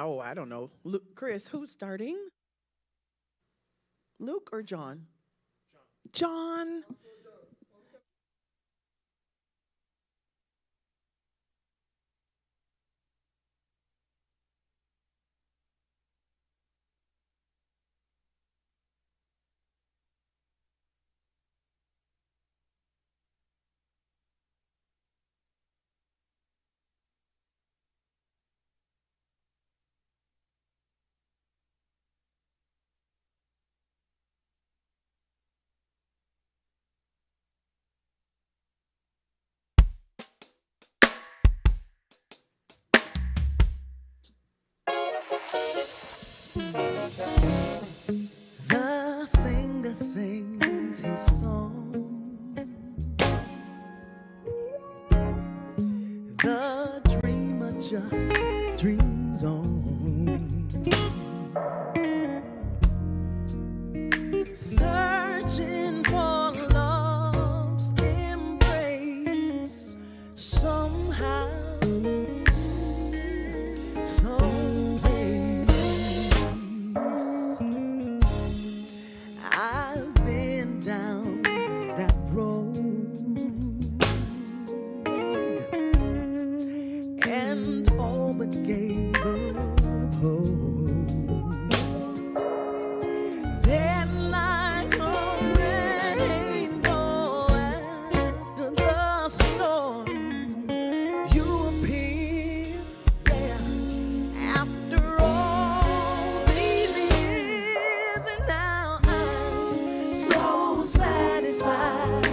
Oh, I don't know. Chris, who's starting? Luke or John? John. The singer sings his song. The dreamer just dreams on, searching for love's embrace somehow, someplace. I've been down that road and all but gave up hope. Then like a rainbow after the storm, you appear, yeah, after all these years, and now I'm so satisfied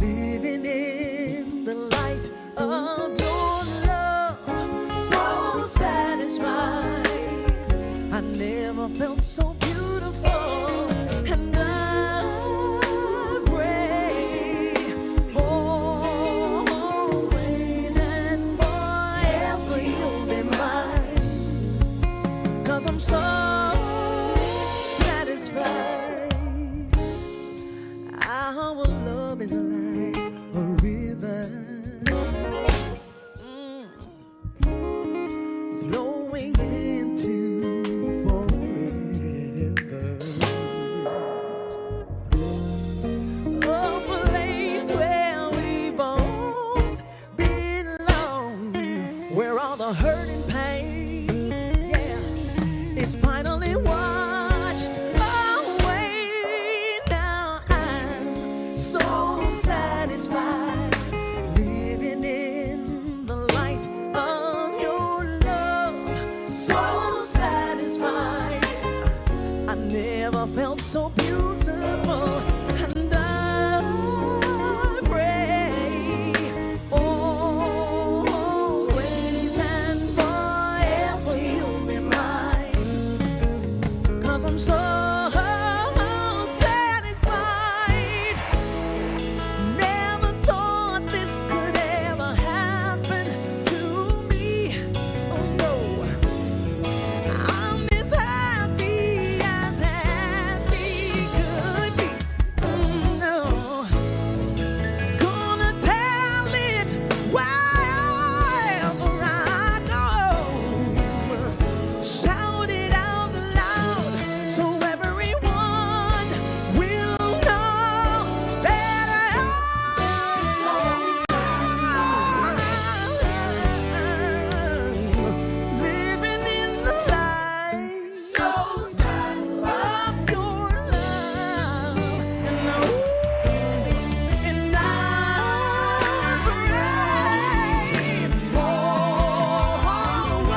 living in the light of your love, so satisfied. I never felt so beautiful, and I pray always and forever you'll be mine, 'cause I'm so satisfied. Our love is like a river, flowing into forever. A place where we both belong, where all the hurt and pain, yeah, is finally washed away. Now I'm so satisfied living in the light of your love, so satisfied. I never felt so beautiful, and I pray always and forever you'll be mine, 'cause I'm so satisfied. Never thought this could ever happen to me. Oh no, I'm as happy as happy could be. No, gonna tell it wherever I go. Shout it out loud so everyone will know that I'm living in the light, so satisfied of your love. And I pray always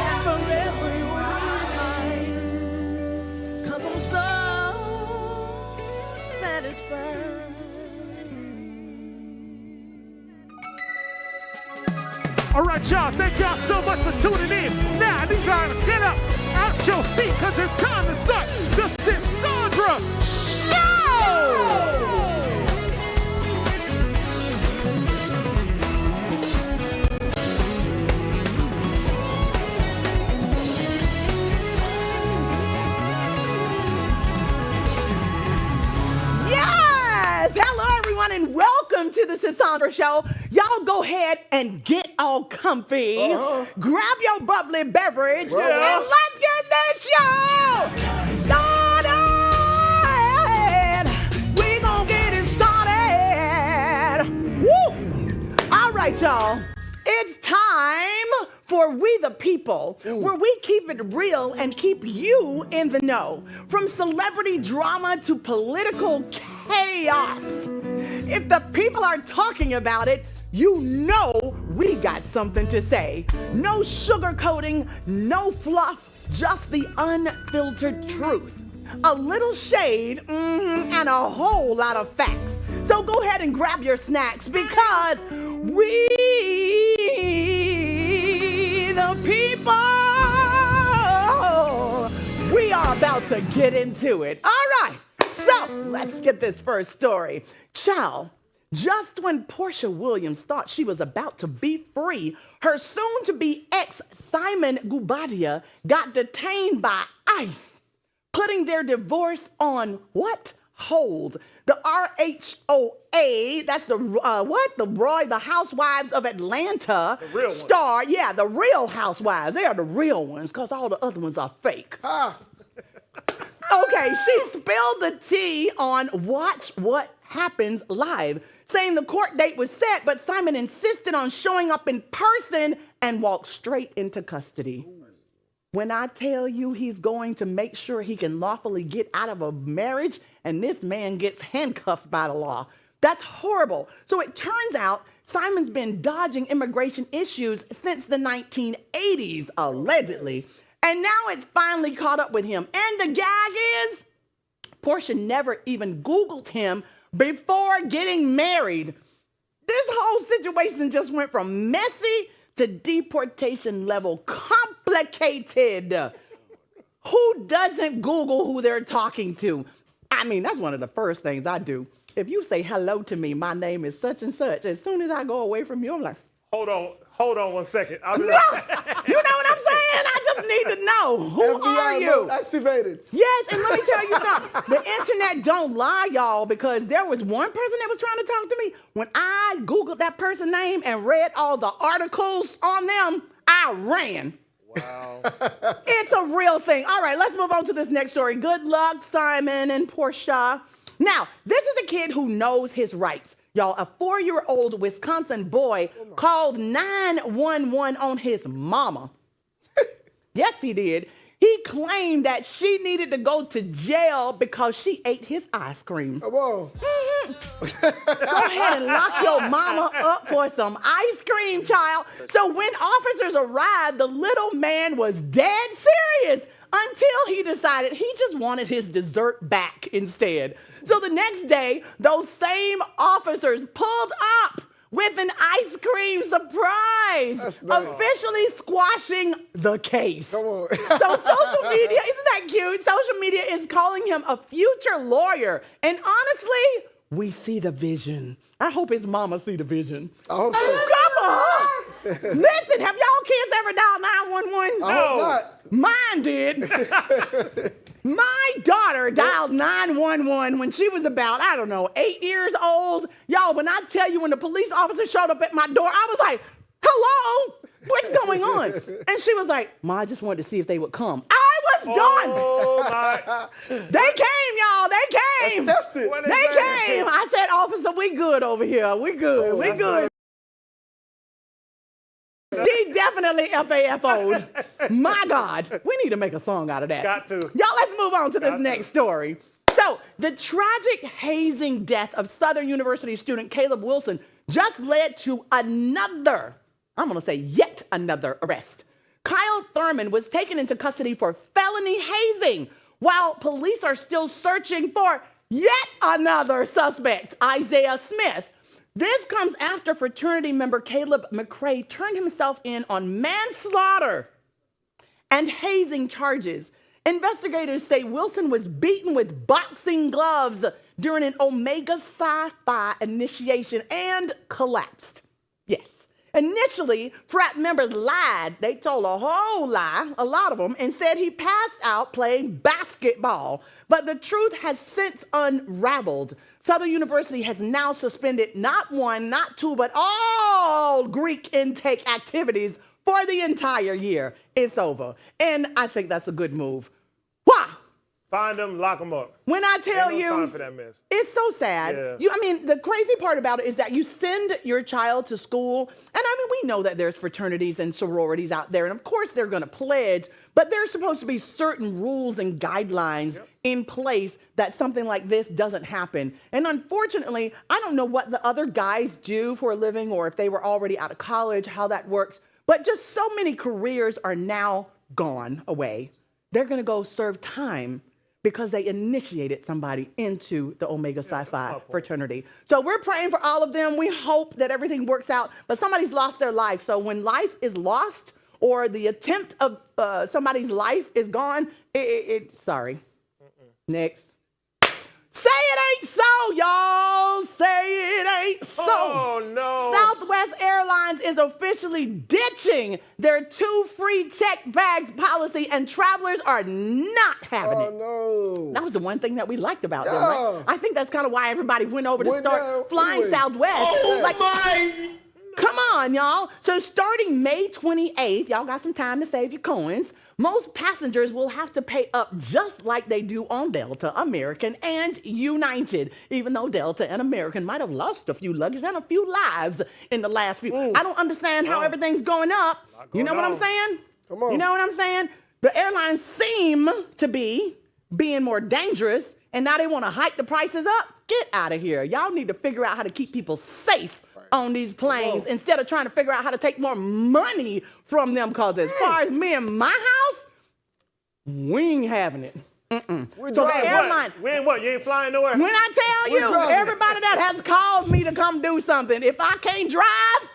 and forever you're mine, 'cause I'm so satisfied. All right, y'all, thank y'all so much for tuning in. Now, I need y'all to get up out your seat, because it's time to start the Cassandra Show! Yes! Hello, everyone, and welcome to the Cassandra Show. Y'all go ahead and get all comfy. Grab your bubbly beverage. And let's get this show started. We gonna get it started. Woo! All right, y'all. It's time for We the People, where we keep it real and keep you in the know. From celebrity drama to political chaos. If the people are talking about it, you know we got something to say. No sugarcoating, no fluff, just the unfiltered truth. A little shade, and a whole lot of facts. So go ahead and grab your snacks because we the people, we are about to get into it. All right, so let's get this first story. Child, just when Portia Williams thought she was about to be free, her soon-to-be ex, Simon Gubadia, got detained by ICE, putting their divorce on what? Hold. The RHOA, that's the the Housewives of Atlanta The real one. star. Yeah, the real housewives. They are the real ones because all the other ones are fake. Okay, she spilled the tea on Watch What Happens Live, saying the court date was set, but Simon insisted on showing up in person and walked straight into custody. When I tell you he's going to make sure he can lawfully get out of a marriage and this man gets handcuffed by the law, that's horrible. So it turns out Simon's been dodging immigration issues since the 1980s, allegedly. And now it's finally caught up with him. And the gag is, Portia never even Googled him before getting married. This whole situation just went from messy to deportation level complicated. Who doesn't Google who they're talking to? I mean, that's one of the first things I do. If you say hello to me, my name is such and such, as soon as I go away from you, I'm like, Hold on 1 second. I'll be no, like, you know what I'm saying? I just need to know, who are FBI you? mode activated. Yes, and let me tell you something. The internet don't lie, y'all, because there was one person that was trying to talk to me. When I Googled that person's name and read all the articles on them, I ran. wow. It's a real thing. All right, let's move on to this next story. Good luck, Simon and Portia. Now, this is a kid who knows his rights. Y'all, a 4-year-old Wisconsin boy called 911 on his mama. Yes, he did. He claimed that she needed to go to jail because she ate his ice cream. Come on. Go ahead and lock your mama up for some ice cream, child. So when officers arrived, the little man was dead serious until he decided he just wanted his dessert back instead. So the next day, those same officers pulled up with an ice cream surprise, That's nice. officially squashing the case. Come on. So social media, isn't that cute? Social media is calling him a future lawyer. And honestly, we see the vision. I hope his mama see the vision. I hope so. Come on. Listen, have y'all kids ever dialed 911? I hope not. Mine did. My daughter dialed 911 when she was about, 8 years old. Y'all, when I tell you, when the police officer showed up at my door, I was like, hello, what's going on? And she was like, Ma, I just wanted to see if they would come. I was done. Oh, my. They came, y'all. They came. Let's test it. What They is that? came. I said, officer, we good over here. We good. We that's good. She definitely FAFO'd. My God. We need to make a song out of that. Got to. Y'all, let's move on to this Got to. next story. So, the tragic hazing death of Southern University student Caleb Wilson just led to another, I'm going to say yet another arrest. Kyle Thurman was taken into custody for felony hazing, while police are still searching for yet another suspect, Isaiah Smith. This comes after fraternity member Caleb McRae turned himself in on manslaughter and hazing charges. Investigators say Wilson was beaten with boxing gloves during an Omega Psi Phi initiation and collapsed. Yes, Initially, frat members lied. They told a whole lie, a lot of them, and said he passed out playing basketball. But the truth has since unraveled. Southern University has now suspended not one, not two, but all Greek intake activities for the entire year. It's over. And I think that's a good move. Why? Find them, lock them up. When I tell Ain't no you, time for that mess. it's so sad. Yeah. I mean, the crazy part about it is that you send your child to school, and I mean, we know that there's fraternities and sororities out there, and of course they're going to pledge, but there's supposed to be certain rules and guidelines in place that something like this doesn't happen. And unfortunately, I don't know what the other guys do for a living or if they were already out of college, how that works, but just so many careers are now gone away. They're going to go serve time because they initiated somebody into the Omega Psi Phi fraternity. So we're praying for all of them. We hope that everything works out, but somebody's lost their life. So when life is lost or the attempt of somebody's life is gone, sorry. Next. Say it ain't so, y'all. Say it ain't so. Oh, no. Southwest Airlines is officially ditching their 2 free check bags policy, and travelers are not having it. no. That was the one thing that we liked about them, right? I think that's kind of why everybody went over to Went start down flying anyway. Southwest. Oh, my. Come on, y'all. So starting May 28th, y'all got some time to save your coins. Most passengers will have to pay up just like they do on Delta, American, and United, even though Delta and American might have lost a few luggage and a few lives in the last few. I don't understand how everything's going up. You know what I'm saying? Come on. You know what I'm saying? The airlines seem to be being more dangerous, and now they want to hike the prices up. Get out of here. Y'all need to figure out how to keep people safe on these planes instead of trying to figure out how to take more money from them, because as far as me and my house, we ain't having it. So the airline, We ain't what? You ain't flying nowhere? when I tell you, driving. everybody that has called me to come do something, if I can't drive,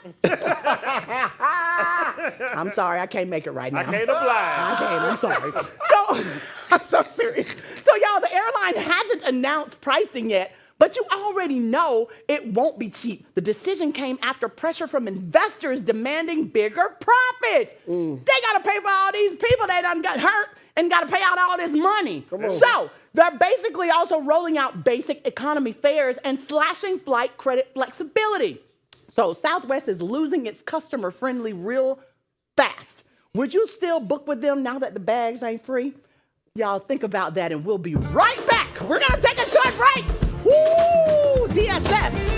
I'm sorry, I can't make it right now. I can't apply. I can't, I'm sorry. So, I'm so serious. So y'all, the airline hasn't announced pricing yet, but you already know it won't be cheap. The decision came after pressure from investors demanding bigger profits. They got to pay for all these people that done got hurt and got to pay out all this money. So they're basically also rolling out basic economy fares and slashing flight credit flexibility. So Southwest is losing its customer friendly real fast. Would you still book with them now that the bags ain't free? Y'all think about that, and we'll be right back. We're going to take a short break. Woo! DSS.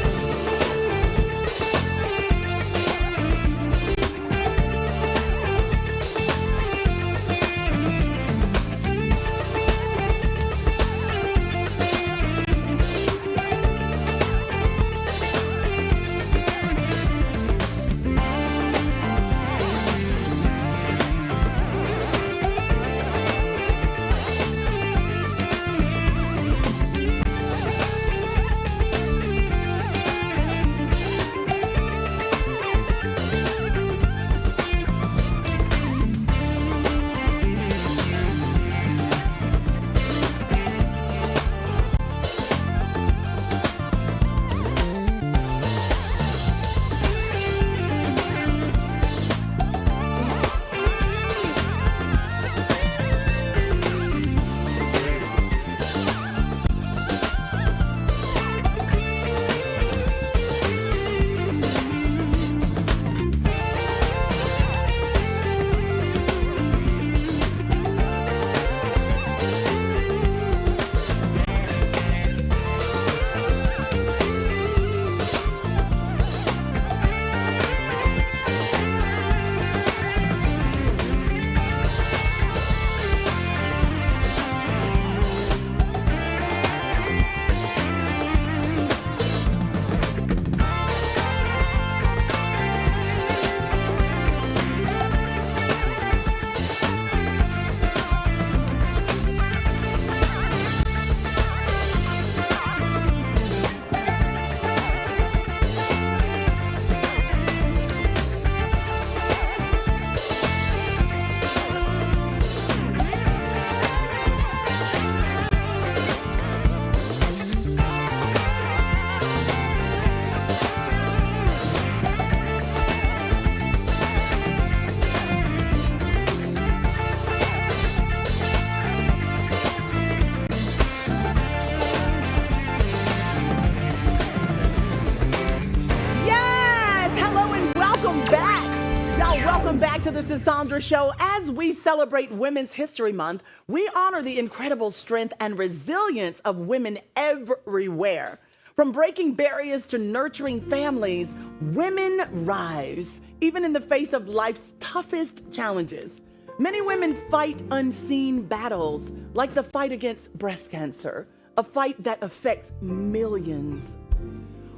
Mrs. Sandra Show. As we celebrate Women's History Month, we honor the incredible strength and resilience of women everywhere. From breaking barriers to nurturing families, women rise, even in the face of life's toughest challenges. Many women fight unseen battles, like the fight against breast cancer, a fight that affects millions.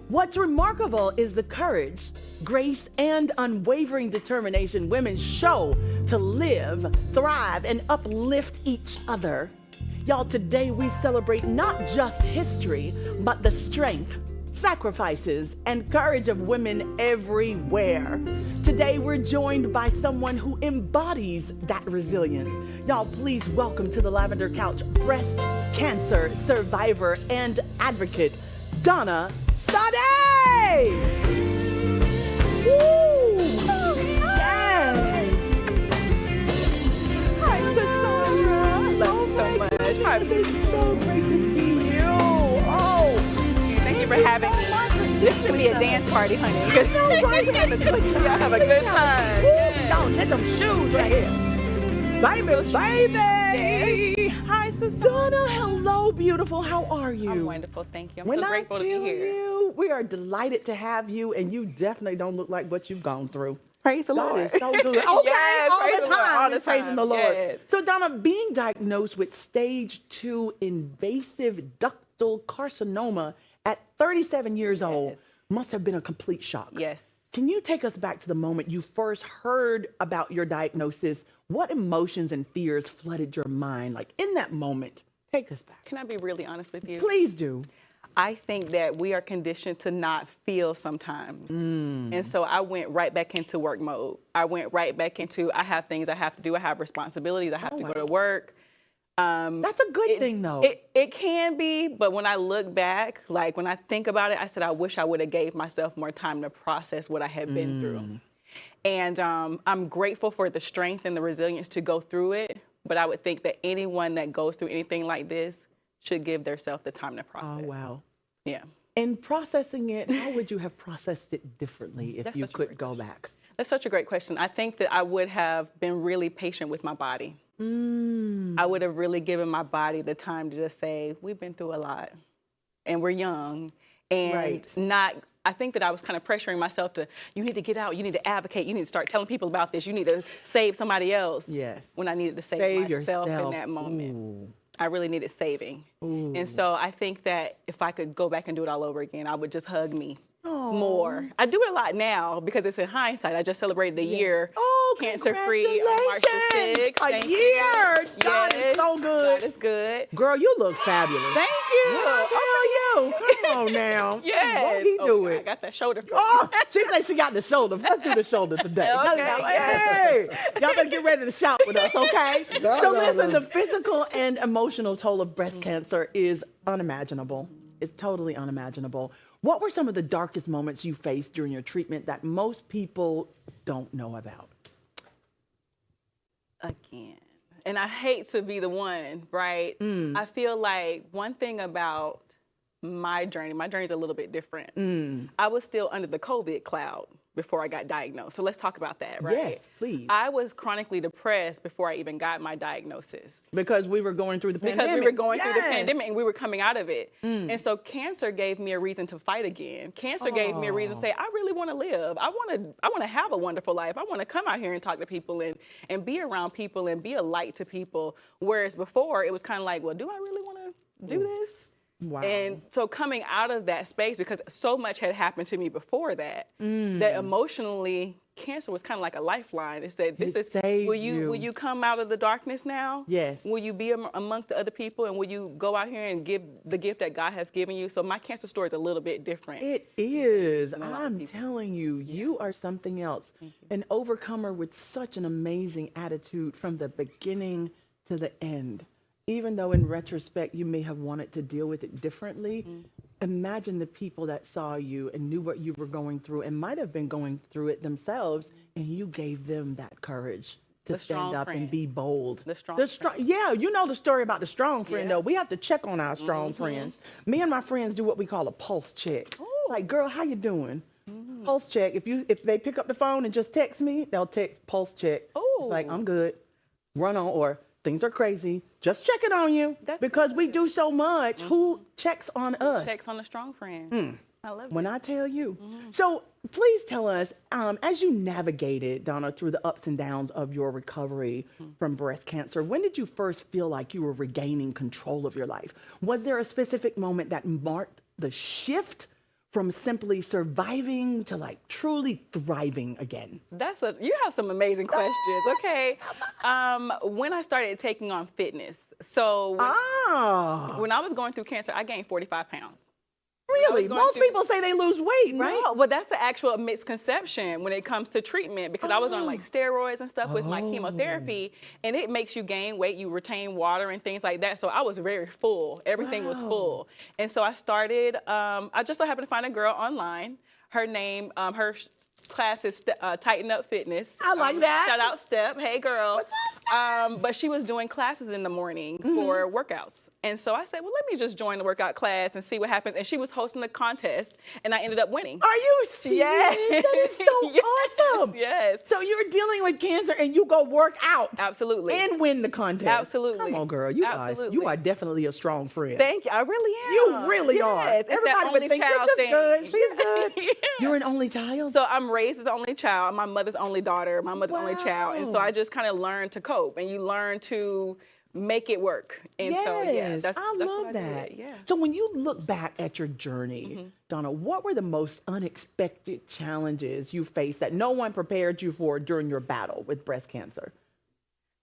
What's remarkable is the courage, grace, and unwavering determination women show to live, thrive, and uplift each other. Y'all, today we celebrate not just history, but the strength, sacrifices, and courage of women everywhere. Today we're joined by someone who embodies that resilience. Y'all, please welcome to the Lavender Couch breast cancer survivor and advocate, Donna Sade! Woo! Yes! Hi, Cassandra. I love you so much. Hi, It's so great to see you. Oh, thank you for having me. This should be a dance party, honey. no, right? Have a good time. Y'all have a good time. Y'all hit them shoes right here. Baby. Hi, sister. Donna, hello, beautiful. How are you? I'm wonderful, thank you. I'm When so I grateful to be tell here. you, we are delighted to have you, and you definitely don't look like what you've gone through. Praise the God Lord. is so good. Okay, Yes, all praise the the Lord, time. all the We're praising time. the Lord. Yes. So, Donna, being diagnosed with stage 2 invasive ductal carcinoma at 37 years old Yes. must have been a complete shock. Yes. Can you take us back to the moment you first heard about your diagnosis? What emotions and fears flooded your mind? Like in that moment, take us back. Can I be really honest with you? Please do. I think that we are conditioned to not feel sometimes. And so I went right back into work mode. I went right back into, I have things I have to do. I have responsibilities. I have to go to work. That's a good thing, though. It can be, but when I look back, like when I think about it, I said, I wish I would have gave myself more time to process what I had been through. And I'm grateful for the strength and the resilience to go through it. But I would think that anyone that goes through anything like this should give themselves the time to process. Oh, wow. Yeah. In processing it, how would you have processed it differently if That's you such a could great go back? That's such a great question. I think that I would have been really patient with my body. I would have really given my body the time to just say, we've been through a lot and we're young and Right. not, I think that I was kind of pressuring myself to, you need to get out, you need to advocate, you need to start telling people about this, you need to save somebody else. Yes. When I needed to save myself yourself. in that moment. Ooh. I really needed saving. And so I think that if I could go back and do it all over again, I would just hug me more. I do it a lot now because it's in hindsight. I just celebrated a year cancer-free on March the 6th. A year. God is so good. God is good. Girl, you look fabulous. Thank you. What I tell you? Come on now. Yes. Won't he do God, it? I got that shoulder. Oh, she said she got the shoulder. Let's do the shoulder today. Okay, Hey, y'all better get ready to shout with us, okay? So listen, the physical and emotional toll of breast cancer is unimaginable. It's totally unimaginable. What were some of the darkest moments you faced during your treatment that most people don't know about? Again. And I hate to be the one, right? I feel like one thing about my journey's a little bit different. I was still under the COVID cloud before I got diagnosed. So let's talk about that, right? Yes, please. I was chronically depressed before I even got my diagnosis. Because we were going through the pandemic. Because we were going through the Yes. pandemic and we were coming out of it. And so cancer gave me a reason to fight again. Cancer gave me a reason to say, I really want to live. I want to have a wonderful life. I want to come out here and talk to people and be around people and be a light to people. Whereas before it was kind of like, well, do I really want to do this? Wow. And so coming out of that space, because so much had happened to me before that, that emotionally, cancer was kind of like a lifeline. It said, It saved will you come out of the darkness now? Yes. Will you be amongst the other people, and will you go out here and give the gift that God has given you? So my cancer story is a little bit different. It is. a lot of I'm people. telling you, you are something else. An overcomer with such an amazing attitude from the beginning to the end. Even though in retrospect you may have wanted to deal with it differently, imagine the people that saw you and knew what you were going through and might have been going through it themselves, and you gave them that courage to The stand strong up and friend. be bold. The strong Yeah, you know the story about the strong friend, Yeah. though. We have to check on our strong friends. Me and my friends do what we call a pulse check. It's like, girl, how you doing? Pulse check. If they pick up the phone and just text me, they'll text pulse check. It's like, I'm good. Run on, or things are crazy. Just checking on you. Because we do so much. Who checks on us? Checks on a strong friend. I love it. When I tell you. So please tell us, as you navigated, Donna, through the ups and downs of your recovery from breast cancer, when did you first feel like you were regaining control of your life? Was there a specific moment that marked the shift from simply surviving to like truly thriving again? You have some amazing questions. Okay. When I started taking on fitness. So when I was going through cancer, I gained 45 pounds. Really? Most people say they lose weight, right? No, but that's the actual misconception when it comes to treatment, because I was on like steroids and stuff with my chemotherapy, and it makes you gain weight, you retain water and things like that. So I was very full. Everything was full. And so I started, I just so happened to find a girl online. Her name, her class is Tighten Up Fitness. I like that. Shout out Step. Hey, girl. What's up, but she was doing classes in the morning for workouts. And so I said, well, let me just join the workout class and see what happens. And she was hosting the contest, and I ended up winning. Are you serious? Yes. That is so awesome. Yes. So you're dealing with cancer and you go work out. Absolutely. And win the contest. Absolutely. Come on, girl. You are definitely a strong friend. Thank you. I really am. You really are. It's Everybody would think you're just good. She's good. Yeah. You're an only child? So I'm raised as the only child. My mother's only daughter. My mother's only child. And so I just kind of learned to cope, and you learn to make it work. And so, yeah, that's I love what that. I did. Yeah. So when you look back at your journey, Donna, what were the most unexpected challenges you faced that no one prepared you for during your battle with breast cancer?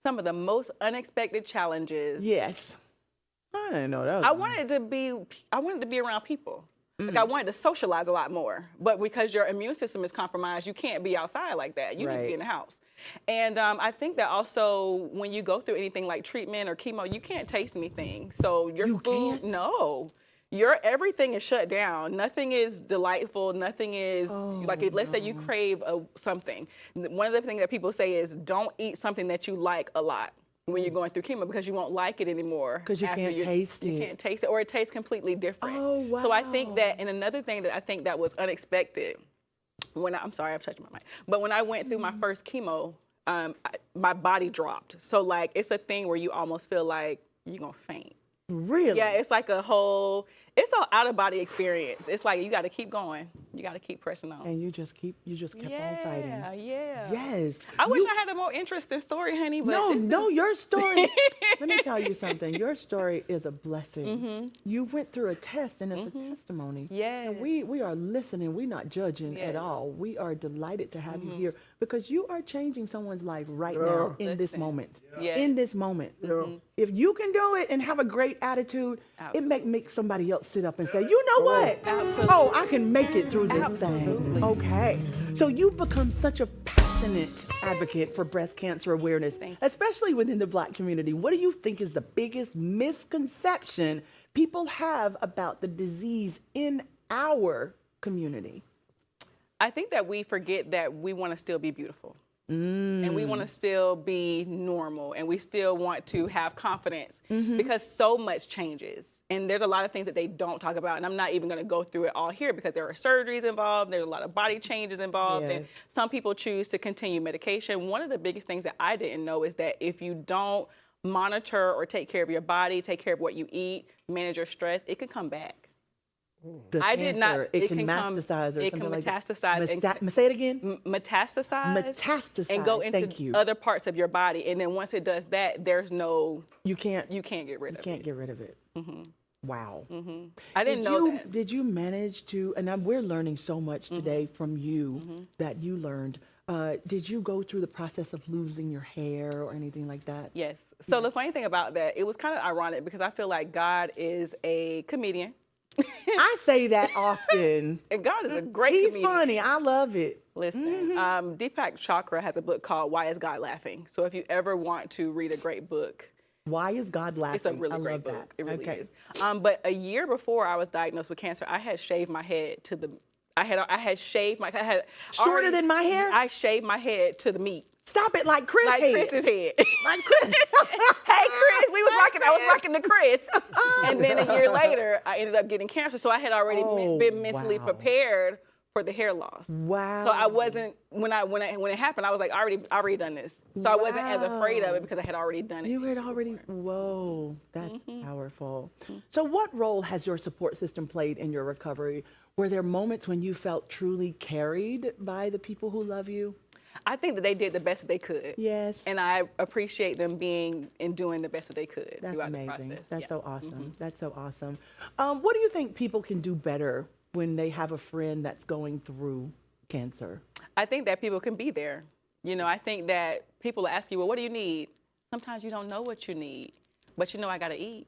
Some of the most unexpected challenges. Yes. I didn't know that. I wanted to be around people. Like I wanted to socialize a lot more, but because your immune system is compromised, you can't be outside like that. You need to be in the house. And I think that also when you go through anything like treatment or chemo, you can't taste anything. So your food, no, everything is shut down. Nothing is delightful. Nothing is let's say you crave something. One of the things that people say is don't eat something that you like a lot when you're going through chemo, because you won't like it anymore. Because you can't taste it. You can't taste it, or it tastes completely different. Oh, wow. So I think that, and another thing that I think that was unexpected, I'm sorry, I'm touching my mic, but when I went through my first chemo, my body dropped. So like, it's a thing where you almost feel like you're gonna faint. Really? Yeah, it's like it's an out of body experience. It's like you got to keep going. You got to kept pressing on. And you just kept on fighting. Yeah. Yes. I wish I had a more interesting story, honey. But your story. Let me tell you something. Your story is a blessing. You went through a test, and it's a testimony. Yes. And we are listening. We're not judging at all. We are delighted to have you here because you are changing someone's life right now in this moment. Yes. In this moment. If you can do it and have a great attitude, it make somebody else sit up and say, you know what? Absolutely. Oh, I can make it through this Absolutely. thing. Okay. So you've become such a passionate advocate for breast cancer awareness, especially within the Black community. What do you think is the biggest misconception people have about the disease in our community? I think that we forget that we want to still be beautiful. And we want to still be normal, and we still want to have confidence because so much changes. And there's a lot of things that they don't talk about, and I'm not even going to go through it all here because there are surgeries involved, there's a lot of body changes involved, and some people choose to continue medication. One of the biggest things that I didn't know is that if you don't monitor or take care of your body, take care of what you eat, manage your stress, it can come back. I did not. It can metastasize, or it can something metastasize. Like that. Say it again. Metastasize. Metastasize. And go into other parts of your body, and then once it does that, there's no. You can't get rid of it. You can't get rid of it. Wow. I didn't know that. Did you manage to? And we're learning so much today from you that you learned. Did you go through the process of losing your hair or anything like that? Yes. So the funny thing about that, it was kind of ironic because I feel like God is a comedian. I say that often. And God is a great comedian. He's funny. I love it. Listen, Deepak Chopra has a book called Why is God Laughing? So if you ever want to read a great book. Why is God Laughing? It's a really great book. It really is. But a year before I was diagnosed with cancer, I had shaved my head to the, I had shaved my, shorter than my hair? I shaved my head to the meat. Stop it, like Chris' Like head. Chris's head. Like Chris. Hey, Chris, I was rocking the Chris. And then a year later, I ended up getting cancer. So I had already been mentally prepared for the hair loss. Wow. So I wasn't when it happened, I was like, I already done this. So I wasn't as afraid of it because I had already done it. You had already, whoa, that's powerful. So what role has your support system played in your recovery? Were there moments when you felt truly carried by the people who love you? I think that they did the best that they could. Yes. And I appreciate them being and doing the best that they could That's throughout amazing. the process. That's Yeah. so awesome. That's so awesome. What do you think people can do better when they have a friend that's going through cancer? I think that people can be there. You know, I think that people ask you, well, what do you need? Sometimes you don't know what you need, but you know I got to eat.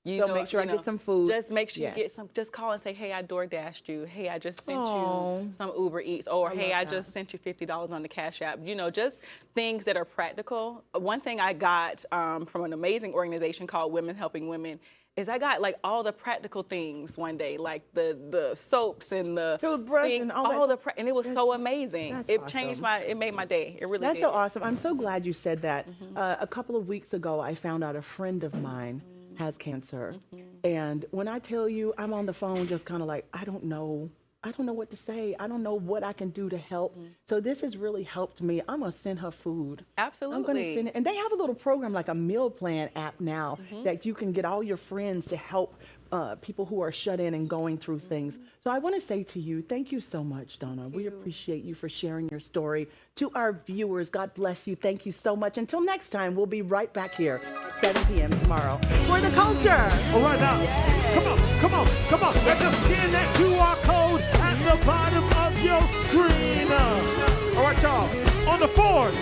You So know, make sure I you know, get some food. Just make sure Yes. you get some, just call and say, hey, I DoorDashed you. Hey, I just sent Aw. you some Uber Eats. Or, hey, love I that. just sent you $50 on the Cash App. You know, just things that are practical. One thing I got from an amazing organization called Women Helping Women is I got like all the practical things one day, like the soaps and the Toothbrush and all that. and it was so amazing. That's It changed awesome. it made my day. It really That's did. so awesome. I'm so glad you said that. A couple of weeks ago, I found out a friend of mine has cancer. And when I tell you, I'm on the phone just kind of like, I don't know what to say. I don't know what I can do to help. So this has really helped me. I'm going to send her food. Absolutely. I'm going to send it. And they have a little program like a meal plan app now that you can get all your friends to help people who are shut in and going through things. So I want to say to you, thank you so much, Donna. We appreciate you for sharing your story. To our viewers, God bless you. Thank you so much. Until next time, we'll be right back here at 7 p.m. tomorrow for The Culture. All right, now, come on. Let's just scan that QR code at the bottom of your screen. All right, y'all, on the 4th.